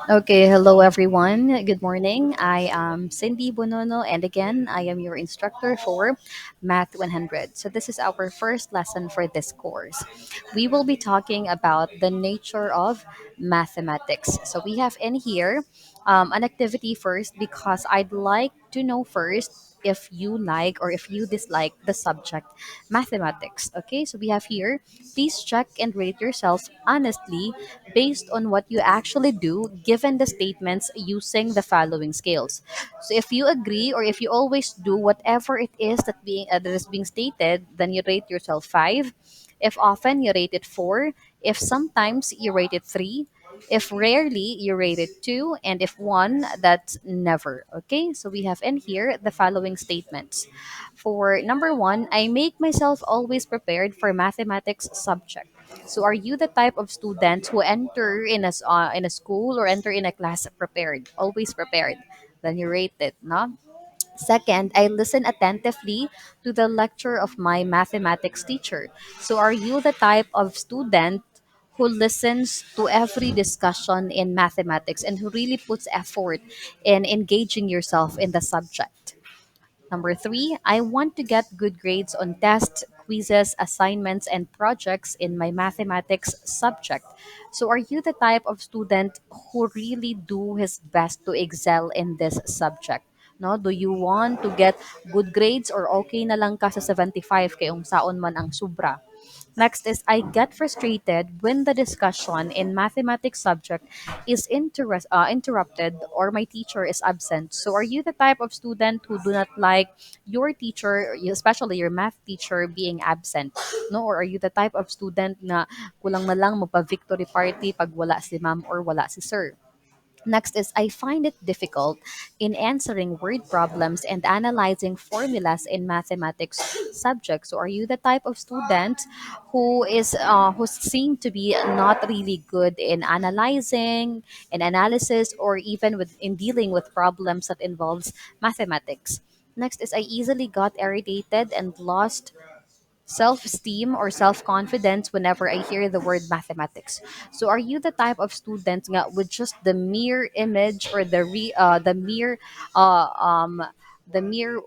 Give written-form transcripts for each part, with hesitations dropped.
Okay, hello everyone. Good morning. I am Cindy Bonono, and again, I am your instructor for Math 100. So, this is our first lesson for this course. We will be talking about the nature of mathematics. So, we have in here an activity first because I'd like to know first if you like or if you dislike the subject mathematics. Okay, so we have here, please check and rate yourself honestly based on what you actually do given the statements using the following scales. So if you agree or if you always do whatever it is that is being stated, then you rate yourself 5. If often, you rate it 4. If sometimes, you rate it 3. If rarely, you rate it 2. And if 1, that's never. Okay, so we have in here the following statements. For number 1, I make myself always prepared for mathematics subject. So are you the type of student who enter in a school or enter in a class prepared, always prepared? Then you rate it, no? Second, I listen attentively to the lecture of my mathematics teacher. So are you the type of student who listens to every discussion in mathematics and who really puts effort in engaging yourself in the subject? Number 3, I want to get good grades on tests, quizzes, assignments, and projects in my mathematics subject. So, are you the type of student who really do his best to excel in this subject? No, do you want to get good grades or okay na lang ka sa 75 kay saon man ang sobra? Next is I get frustrated when the discussion in mathematics subject is interrupted or my teacher is absent. So are you the type of student who do not like your teacher, especially your math teacher, being absent? No, or are you the type of student na kulang na lang magpa-victory party pag wala si ma'am or wala si sir? Next is I find it difficult in answering word problems and analyzing formulas in mathematics subjects. So are you the type of student who seem to be not really good in analyzing, in analysis, or even with in dealing with problems that involves mathematics? Next is I easily got irritated and lost self-esteem or self-confidence whenever I hear the word mathematics. So are you the type of student nga with just the mere image or uh um the mere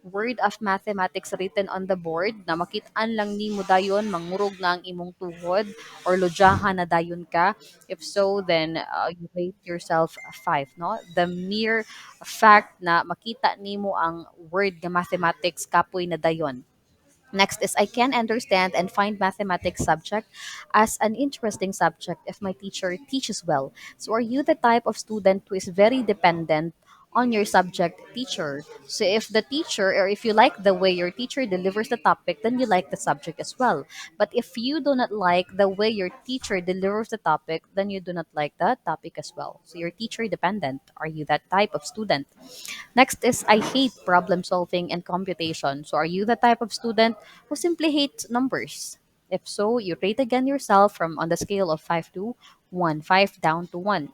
word of mathematics written on the board na makit-an lang nimo dayon mangurog na ang imong tuhod or lodyahan na dayon ka? If so, then you rate yourself a 5, no? The mere fact na makita nimo ang word nga mathematics kapoy na dayon. Next is I can understand and find mathematics subject as an interesting subject if my teacher teaches well. So are you the type of student who is very dependent on your subject teacher? So if the teacher or if you like the way your teacher delivers the topic, then you like the subject as well. But if you do not like the way your teacher delivers the topic, then you do not like the topic as well. So you're teacher dependent. Are you that type of student? Next is I hate problem solving and computation. So are you the type of student who simply hates numbers? If so, you rate again yourself from on the scale of 5 to 1, 5 down to 1.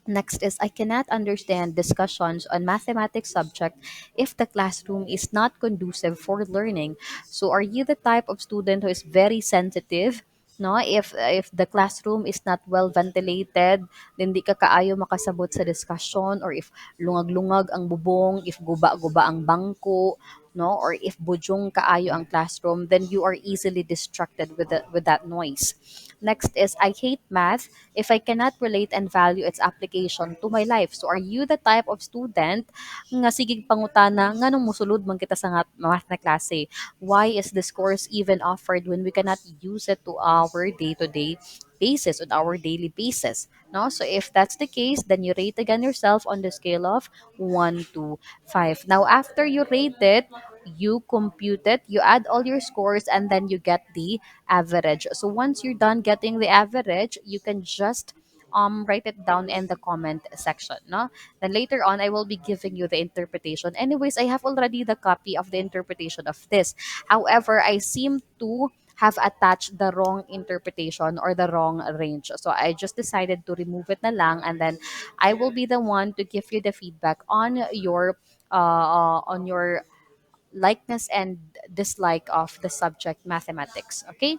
Next is I cannot understand discussions on mathematics subject if the classroom is not conducive for learning. So are you the type of student who is very sensitive? No, if the classroom is not well ventilated, then di ka kaayo makasabot sa discussion, or if lungag-lungag ang bubong, if guba-guba ang bangko, no, or if bujong kaayo ang classroom, then you are easily distracted with that noise. Next is I hate math if I cannot relate and value its application to my life. So are you the type of student nga sigig pangutana nganong musulod man kita sa math na klase? Why is this course even offered when we cannot use it to our day-to-day basis, on our daily basis? No? So if that's the case, then you rate again yourself on the scale of 1 to 5. Now after you rate it, you compute it, you add all your scores, and then you get the average. So once you're done getting the average, you can just write it down in the comment section, no? Then later on I will be giving you the interpretation. Anyways, I have already the copy of the interpretation of this. However, I seem to have attached the wrong interpretation or the wrong range. So I just decided to remove it na lang, and then I will be the one to give you the feedback on your likeness and dislike of the subject mathematics. Okay.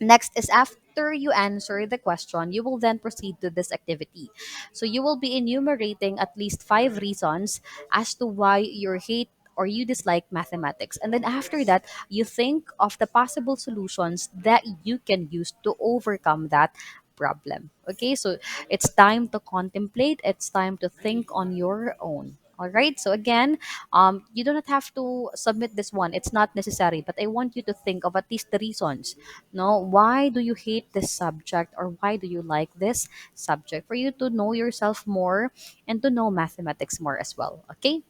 Next is after. after you answer the question, you will then proceed to this activity. So you will be enumerating at least five reasons as to why you hate or you dislike mathematics. And then after that, you think of the possible solutions that you can use to overcome that problem. Okay, so it's time to contemplate, it's time to think on your own. All right, so again, you do not have to submit this one, it's not necessary, but I want you to think of at least the reasons. No, why do you hate this subject or why do you like this subject, for you to know yourself more and to know mathematics more as well. Okay,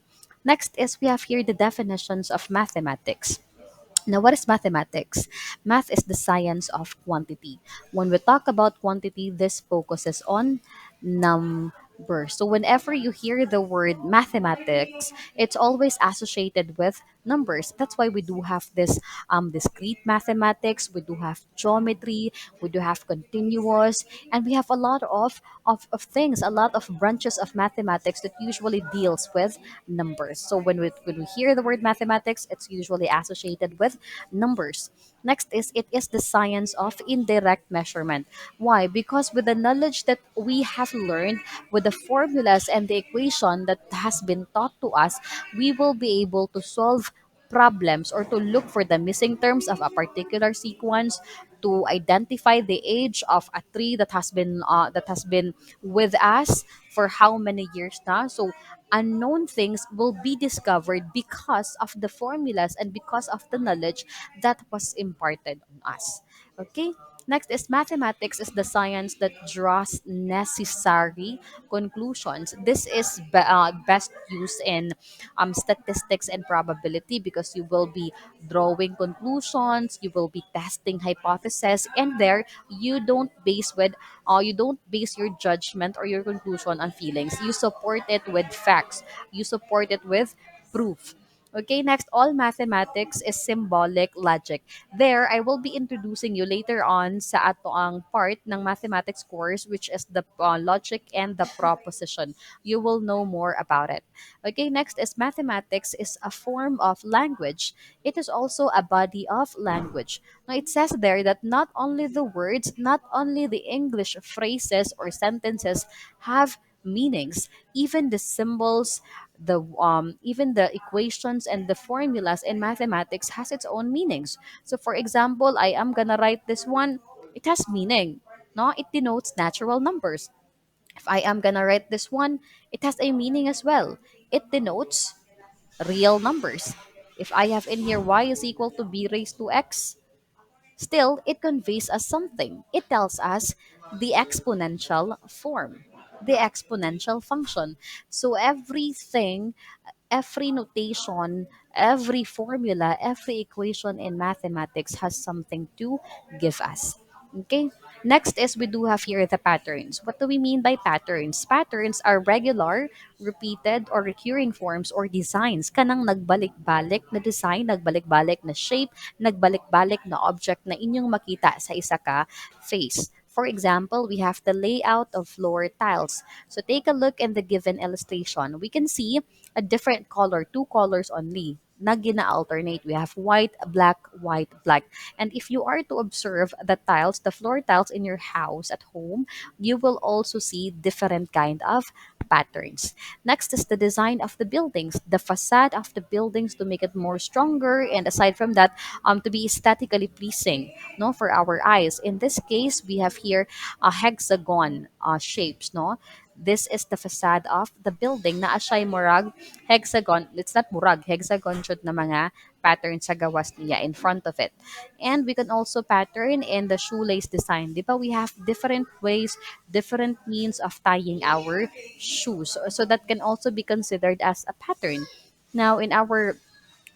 next is we have here the definitions of mathematics. Now, what is mathematics? Math is the science of quantity. When we talk about quantity, this focuses on numbers. So, whenever you hear the word mathematics, it's always associated with numbers. That's why we do have this discrete mathematics, we do have geometry, we do have continuous, and we have a lot of things, a lot of branches of mathematics that usually deals with numbers. So when we hear the word mathematics, it's usually associated with numbers. Next is it is the science of indirect measurement. Why? Because with the knowledge that we have learned, with the formulas and the equation that has been taught to us, we will be able to solve problems or to look for the missing terms of a particular sequence, to identify the age of a tree that has been with us for how many years now. So unknown things will be discovered because of the formulas and because of the knowledge that was imparted on us. Okay? Next is mathematics is the science that draws necessary conclusions. This is best used in statistics and probability, because you will be drawing conclusions, you will be testing hypotheses, and there you don't base your judgment or your conclusion on feelings. You support it with facts. You support it with proof. Okay, next, all mathematics is symbolic logic. There, I will be introducing you later on sa ato ang part ng mathematics course, which is the logic and the proposition. You will know more about it. Okay, next is mathematics is a form of language. It is also a body of language. Now, it says there that not only the words, not only the English phrases or sentences have meanings, even the symbols, the even the equations and the formulas in mathematics has its own meanings. So for example, I am gonna write this one, it has meaning. No, it denotes natural numbers. If I am gonna write this one, it has a meaning as well. It denotes real numbers. If I have in here y is equal to b raised to x, still it conveys us something. It tells us the exponential form, the exponential function. So every notation, every formula, every equation in mathematics has something to give us. Okay. Next is we do have here the patterns. What do we mean by patterns? Patterns are regular, repeated, or recurring forms or designs. Kanang nagbalik-balik na design, nagbalik-balik na shape, nagbalik-balik na object na inyong makita sa isa ka face. For example, we have the layout of floor tiles. So take a look in the given illustration. We can see a different color, two colors only na gina-alternate. We have white, black, white, black. And if you are to observe the tiles, the floor tiles in your house at home, you will also see different kind of patterns. Next is the design of the buildings, the facade of the buildings to make it more stronger, and aside from that, to be aesthetically pleasing, no, for our eyes. In this case, we have here a hexagon shapes, no. This is the facade of the building na asay murag hexagon. It's not murag, hexagon jud na mga pattern sa gawas niya in front of it. And we can also pattern in the shoelace design. Di ba? We have different ways, different means of tying our shoes. So that can also be considered as a pattern. Now, in our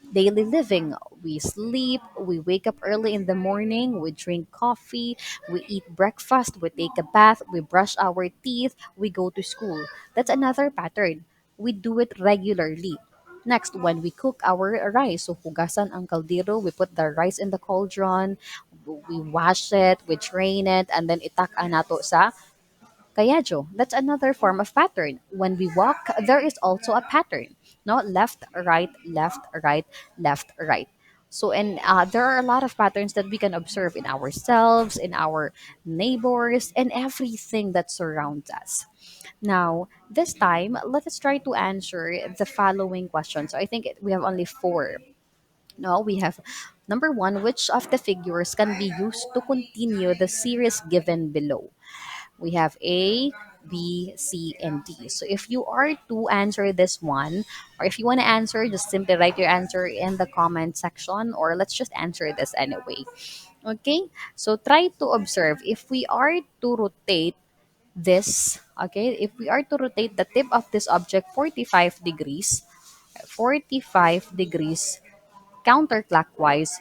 daily living, we sleep, we wake up early in the morning, we drink coffee, we eat breakfast, we take a bath, we brush our teeth, we go to school. That's another pattern. We do it regularly. Next, when we cook our rice, so hugasan ang kaldero, we put the rice in the cauldron, we wash it, we drain it, and then itak nato sa Kayajo, that's another form of pattern. When we walk, there is also a pattern. No, left, right, left, right, left, right. So, and there are a lot of patterns that we can observe in ourselves, in our neighbors, and everything that surrounds us. Now, this time, let us try to answer the following questions. So I think we have only four. No, we have number one, which of the figures can be used to continue the series given below? We have A, B, C, and D. So if you are to answer this one, or if you want to answer, just simply write your answer in the comment section, or let's just answer this anyway. Okay, so try to observe if we are to rotate this, okay, if we are to rotate the tip of this object 45 degrees counterclockwise,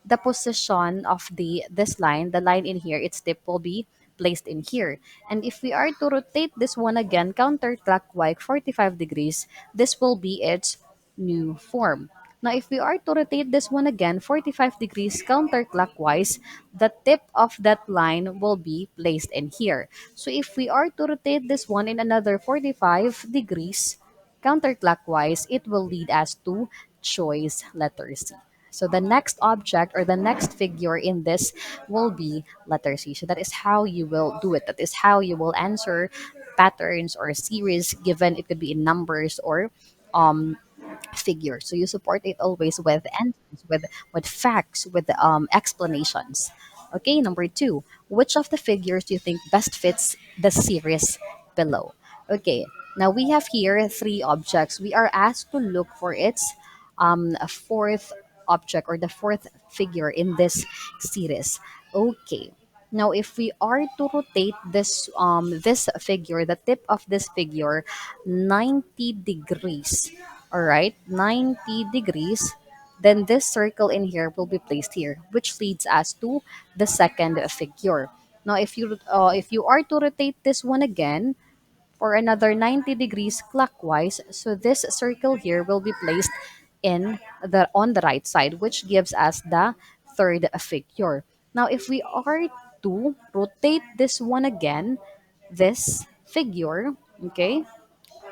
the position of this line, the line in here, its tip will be placed in here. And if we are to rotate this one again counterclockwise 45 degrees, this will be its new form. Now, if we are to rotate this one again 45 degrees counterclockwise, the tip of that line will be placed in here. So if we are to rotate this one in another 45 degrees counterclockwise, it will lead us to choice letter C. So the next object or the next figure in this will be letter C. So that is how you will do it. That is how you will answer patterns or series given. It could be in numbers or um, figure. So you support it always with answers, with facts, with explanations. Okay, number two, which of the figures do you think best fits the series below? Okay, now we have here three objects. We are asked to look for its a fourth object or the fourth figure in this series. Okay. Now, if we are to rotate this figure, the tip of this figure, 90 degrees, all right, 90 degrees, then this circle in here will be placed here, which leads us to the second figure. Now, if you are to rotate this one again for another 90 degrees clockwise, so this circle here will be placed in the on the right side, which gives us the third figure. Now, if we are to rotate this one again, this figure, okay,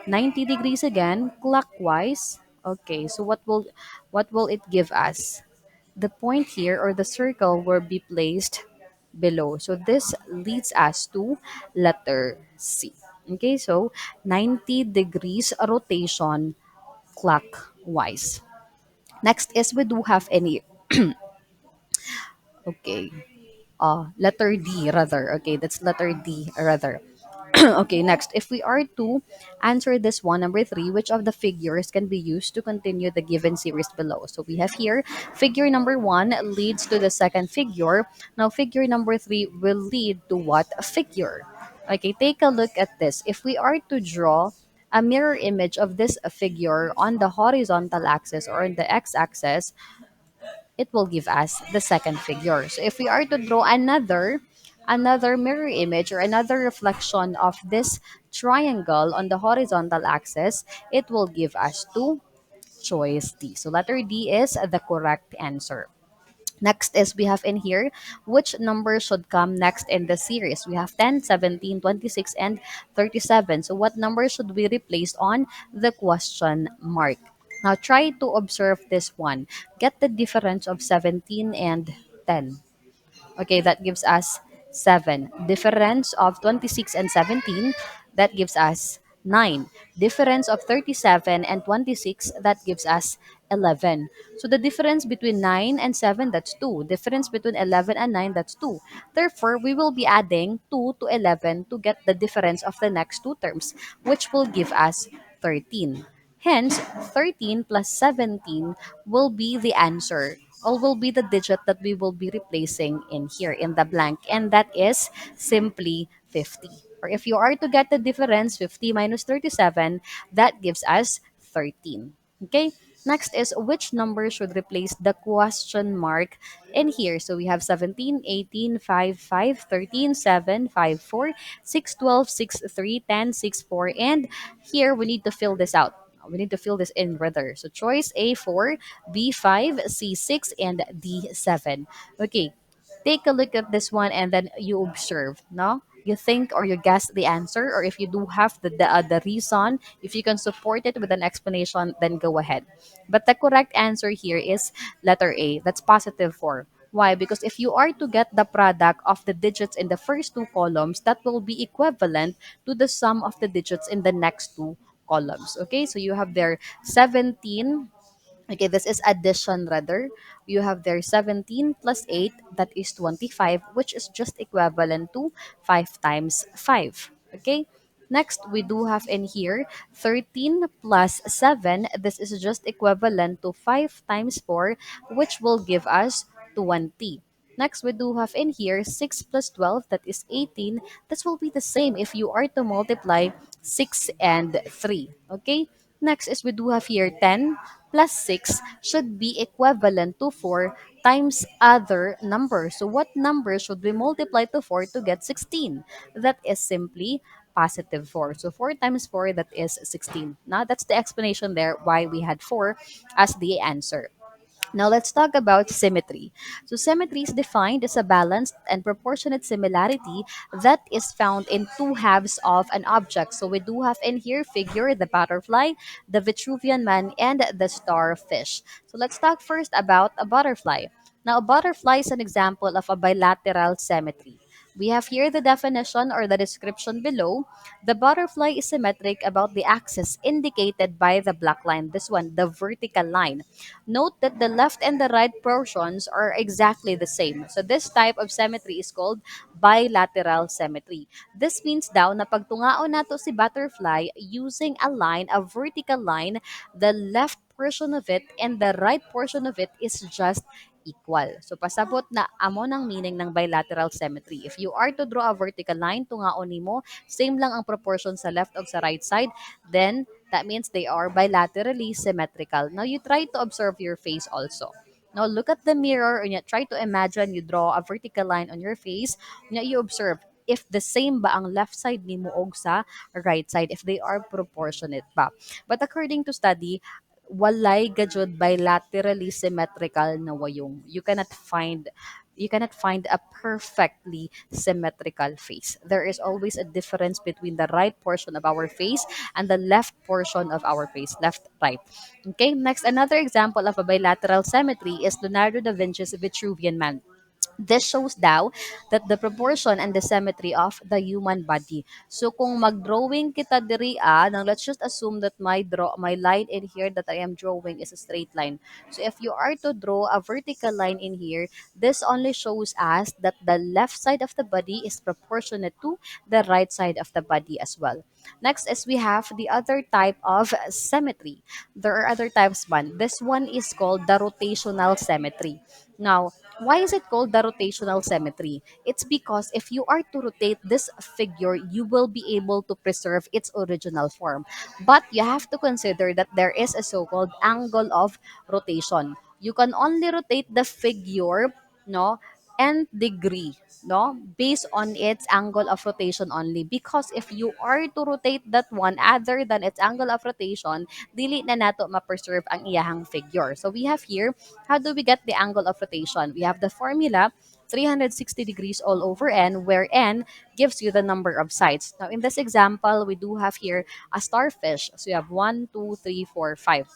90 degrees again clockwise. Okay, so what will it give us? The point here or the circle will be placed below. So this leads us to letter C. Okay, so 90 degrees rotation clockwise. Next is we do have any, okay, letter D rather. Okay, that's letter D rather. Okay, next, if we are to answer this one, number three, which of the figures can be used to continue the given series below? So we have here figure number one leads to the second figure. Now, figure number three will lead to what figure? Okay, take a look at this. If we are to draw a mirror image of this figure on the horizontal axis or on the x-axis, it will give us the second figure. So if we are to draw another mirror image or another reflection of this triangle on the horizontal axis, it will give us two choice D. So letter D is the correct answer. Next is we have in here which number should come next in the series. We have 10, 17, 26, and 37. So what number should we replace on the question mark? Now try to observe this one. Get the difference of 17 and 10. Okay, that gives us 7. Difference of 26 and 17, that gives us 9. Difference of 37 and 26, that gives us 11. So the difference between 9 and 7, that's 2. Difference between 11 and 9, that's 2. Therefore, we will be adding 2 to 11 to get the difference of the next two terms, which will give us 13. Hence, 13 plus 17 will be the answer or will be the digit that we will be replacing in here in the blank, and that is simply 50. Or if you are to get the difference, 50 minus 37, that gives us 13. Okay, next is which number should replace the question mark in here. So we have 17, 18, 5, 5, 13, 7, 5, 4, 6, 12, 6, 3, 10, 6, 4, and here we need to fill this out. We need to fill this in rather. So choice A4, B5, C6, and D7. Okay, take a look at this one and then you observe, no? you think or you guess the answer, or if you do have the reason, if you can support it with an explanation, then go ahead. But the correct answer here is letter A. That's positive 4. Why? Because if you are to get the product of the digits in the first two columns, that will be equivalent to the sum of the digits in the next two columns. Okay, so you have there 17. Okay, this is addition rather. You have there 17 plus 8, that is 25, which is just equivalent to 5 times 5. Okay, next we do have in here 13 plus 7. This is just equivalent to 5 times 4, which will give us 20. Next, we do have in here 6 plus 12, that is 18. This will be the same if you are to multiply 6 and 3. Okay? Next is we do have here 10 plus 6 should be equivalent to 4 times other number. So what number should we multiply to 4 to get 16? That is simply positive 4. So 4 times 4, that is 16. Now that's the explanation there why we had 4 as the answer. Now let's talk about symmetry. So symmetry is defined as a balanced and proportionate similarity that is found in two halves of an object. So we do have in here figure the butterfly, the Vitruvian man, and the starfish. So let's talk first about a butterfly. Now a butterfly is an example of a bilateral symmetry. We have here the definition or the description below. The butterfly is symmetric about the axis indicated by the black line. This one, the vertical line. Note that the left and the right portions are exactly the same. So this type of symmetry is called bilateral symmetry. This means daw na pagtungaon nato si butterfly using a line, a vertical line, the left portion of it and the right portion of it is just equal. So pasabot na amo ng meaning ng bilateral symmetry. If you are to draw a vertical line, tungaon nimo, same lang ang proportion sa left o sa right side, then that means they are bilaterally symmetrical. Now you try to observe your face also. Now look at the mirror and you try to imagine you draw a vertical line on your face. Now you observe if the same ba ang left side ni mo og sa right side, if they are proportionate ba. But according to study, walay gajud bilaterally symmetrical na wayong. You cannot find a perfectly symmetrical face. There is always a difference between the right portion of our face and the left portion of our face, left, right. Okay, next, another example of a bilateral symmetry is Leonardo da Vinci's Vitruvian Man. This shows daw that the proportion and the symmetry of the human body. So kung mag-drawing kita diri now let's just assume that my line in here that I am drawing is a straight line. So if you are to draw a vertical line in here, this only shows us that the left side of the body is proportionate to the right side of the body as well. Next is we have the other type of symmetry. There are other types man. This one is called the rotational symmetry. Now, why is it called the rotational symmetry? It's because if you are to rotate this figure, you will be able to preserve its original form. But you have to consider that there is a so-called angle of rotation. You can only rotate the figure, no, and degree, no, based on its angle of rotation only. Because if you are to rotate that one other than its angle of rotation, dili na nato ma-preserve ang iyahang figure. So we have here, how do we get the angle of rotation? We have the formula 360 degrees all over n, where n gives you the number of sides. Now in this example, we do have here a starfish. So you have 1, 2, 3, 4, 5.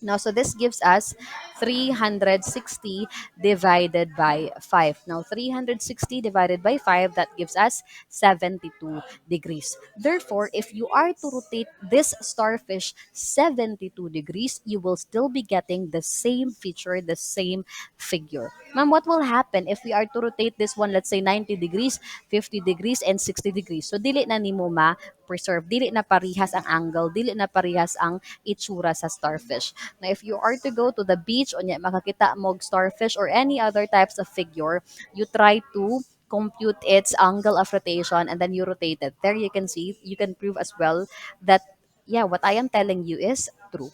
Now, so this gives us 360 divided by 5. Now, 360 divided by 5, that gives us 72 degrees. Therefore, if you are to rotate this starfish 72 degrees, you will still be getting the same feature, the same figure. Ma'am, what will happen if we are to rotate this one, let's say 90 degrees, 50 degrees, and 60 degrees? So, dili na nimo ma-preserve. Dili na parihas ang angle, dili na parihas ang itsura sa starfish. Now, if you are to go to the beach, o nya makakita mo og starfish or any other types of figure, you try to compute its angle of rotation and then you rotate it. There you can see, you can prove as well that, yeah, what I am telling you is true.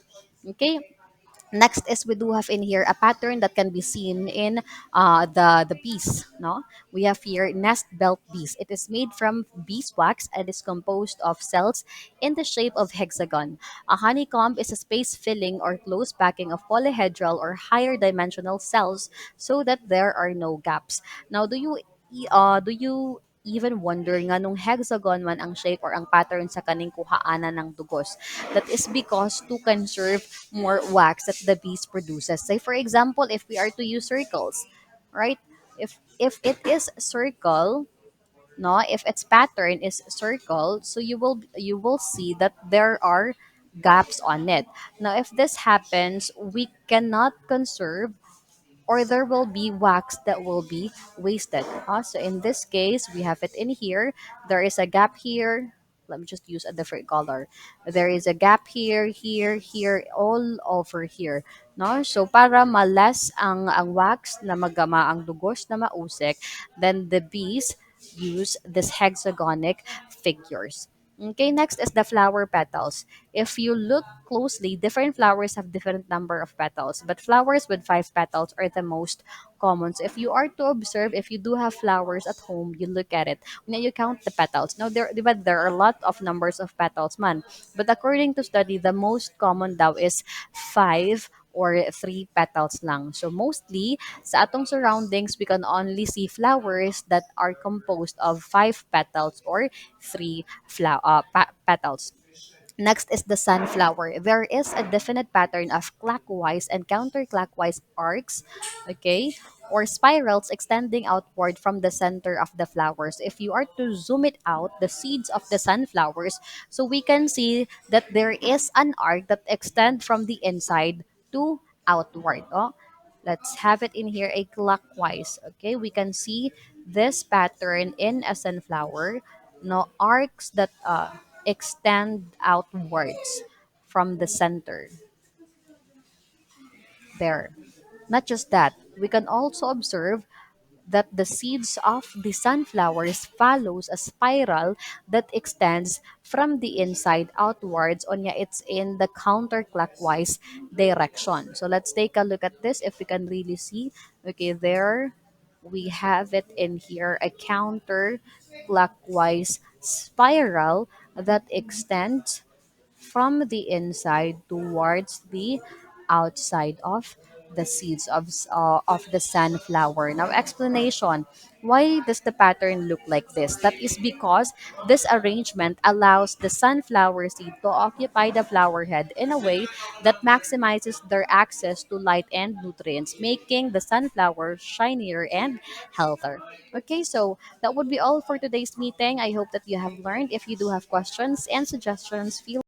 Okay, next is we do have in here a pattern that can be seen in the bees. No, we have here nest belt bees. It is made from beeswax and is composed of cells in the shape of hexagon. A honeycomb is a space filling or close packing of polyhedral or higher dimensional cells so that there are no gaps. Now, do you even wonder nga nung hexagon man ang shape or ang pattern sa kaning kuhaanan ng dugos. That is because to conserve more wax that the bees produces. Say for example, if we are to use circles, right? If it is circle, no, if its pattern is circle, so you will see that there are gaps on it. Now if this happens, we cannot conserve, or there will be wax that will be wasted. So in this case, we have it in here. There is a gap here. Let me just use a different color. There is a gap here, here, here, all over here. No? So para malas ang wax na magama ang dugos na mausik, then the bees use this hexagonic figures. Okay, next is the flower petals. If you look closely, different flowers have different number of petals, but flowers with 5 petals are the most common. So if you are to observe, if you do have flowers at home, you look at it. When you count the petals. Now there are a lot of numbers of petals man. But according to study, the most common daw is 5 or 3 petals lang. So mostly sa atong surroundings, we can only see flowers that are composed of 5 petals or 3 petals. Next is the sunflower. There is a definite pattern of clockwise and counterclockwise arcs, okay, or spirals extending outward from the center of the flowers. If you are to zoom it out, the seeds of the sunflowers, so we can see that there is an arc that extend from the inside to outward. Oh, let's have it in here a clockwise. Okay, we can see this pattern in a sunflower. No arcs that extend outwards from the center there. Not just that, we can also observe that the seeds of the sunflowers follows a spiral that extends from the inside outwards, onya it's in the counterclockwise direction. So let's take a look at this if we can really see. Okay, there we have it in here, a counterclockwise spiral that extends from the inside towards the outside of the seeds of the sunflower. Now, explanation. Why does the pattern look like this? That is because this arrangement allows the sunflower seed to occupy the flower head in a way that maximizes their access to light and nutrients, making the sunflower shinier and healthier. Okay, so that would be all for today's meeting. I hope that you have learned. If you do have questions and suggestions, feel